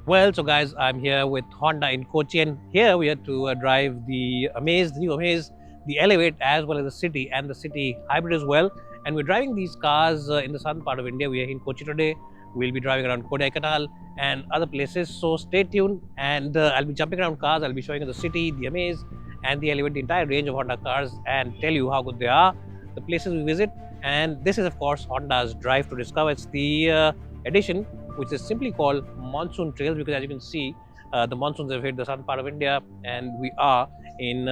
Well, so guys, I'm here with Honda in Kochi, and here we are to drive the Amaze, the new Amaze, the Elevate, as well as the City and the City Hybrid as well. And we're driving these cars in the southern part of India. We are in Kochi today. We'll be driving around Kodaikanal and other places. So stay tuned, and I'll be jumping around cars. I'll be showing you the City, the Amaze, and the Elevate, the entire range of Honda cars, and tell you how good they are, the places we visit. And this is, of course, Honda's Drive to Discover. It's the edition which is simply called monsoon trails, because as you can see, the monsoons have hit the southern part of India and we are in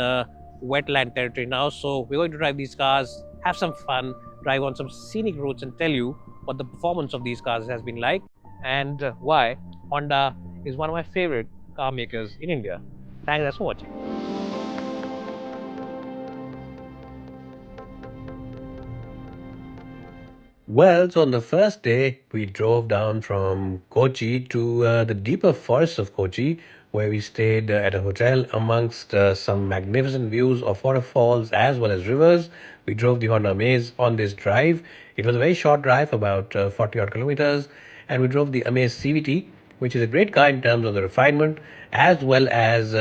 wetland territory now. So we're going to drive these cars, have some fun, drive on some scenic routes, and tell you what the performance of these cars has been like, and why Honda is one of my favorite car makers in India. Thanks for watching. Well, so on the first day, we drove down from Kochi to the deeper forests of Kochi, where we stayed at a hotel amongst some magnificent views of waterfalls as well as rivers. We drove the Honda Amaze on this drive. It was a very short drive, about 40 odd kilometers, and we drove the Amaze CVT, which is a great car in terms of the refinement as well as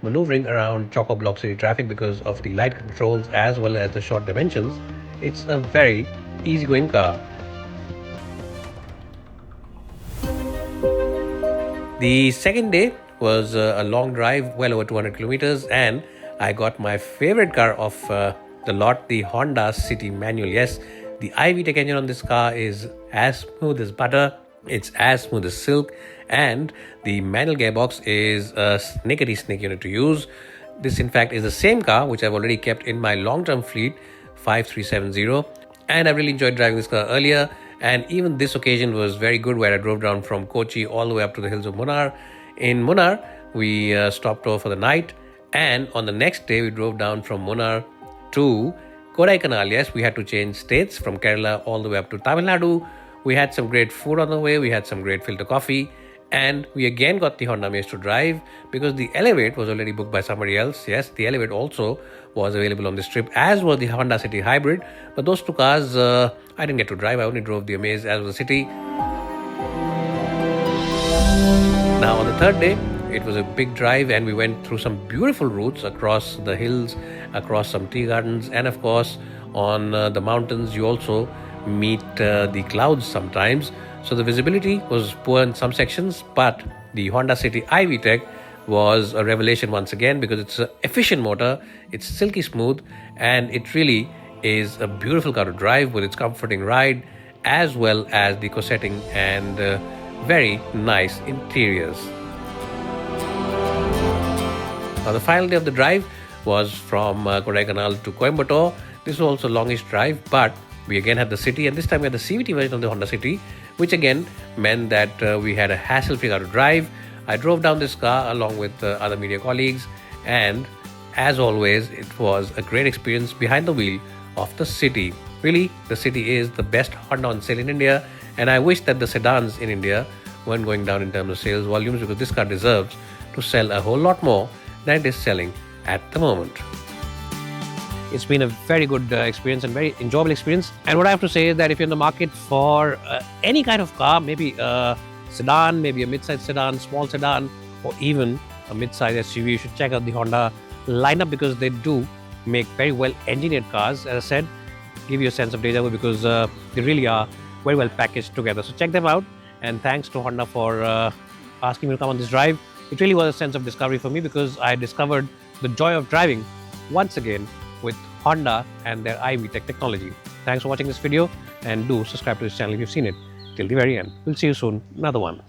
maneuvering around chock-a-block city traffic because of the light controls as well as the short dimensions. It's a very easygoing car. The second day was a long drive, well over 200 kilometers, and I got my favorite car of the lot, the Honda City Manual. Yes, the iVTEC engine on this car is as smooth as butter, it's as smooth as silk, and the manual gearbox is a snakeity snake unit to use. This, in fact, is the same car which I've already kept in my long-term fleet, 5370, and I really enjoyed driving this car earlier. And even this occasion was very good, where I drove down from Kochi all the way up to the hills of Munnar. In Munnar, we stopped over for the night, and on the next day, we drove down from Munnar to Kodaikanal. Yes, we had to change states from Kerala all the way up to Tamil Nadu. We had some great food on the way, we had some great filter coffee, and we again got the Honda Amaze to drive because the Elevate was already booked by somebody else. Yes, the Elevate also was available on this trip, as was the Honda City Hybrid. But those two cars I didn't get to drive. I only drove the Amaze as was the City. Now on the third day, it was a big drive, and we went through some beautiful routes across the hills, across some tea gardens, and of course on the mountains. You also meet the clouds sometimes. So the visibility was poor in some sections, but the Honda City iVTEC was a revelation once again, because it's an efficient motor, it's silky smooth, and it really is a beautiful car to drive with its comforting ride as well as the corsetting and very nice interiors. Now the final day of the drive was from Kodaikanal to Coimbatore. This was also a longish drive, but we again had the City, and this time we had the CVT version of the Honda City, which again meant that we had a hassle-free car to drive. I drove down this car along with other media colleagues, and as always, it was a great experience behind the wheel of the City. Really, the City is the best Honda on sale in India, and I wish that the sedans in India weren't going down in terms of sales volumes, because this car deserves to sell a whole lot more than it is selling at the moment. It's been a very good experience and very enjoyable experience. And what I have to say is that if you're in the market for any kind of car, maybe a sedan, maybe a mid-size sedan, small sedan, or even a mid-size SUV, you should check out the Honda lineup, because they do make very well engineered cars. As I said, give you a sense of deja vu, because they really are very well packaged together. So check them out, and thanks to Honda for asking me to come on this drive. It really was a sense of discovery for me, because I discovered the joy of driving once again with Honda and their iVTEC technology. Thanks for watching this video, and do subscribe to this channel if you've seen it till the very end. We'll see you soon, another one.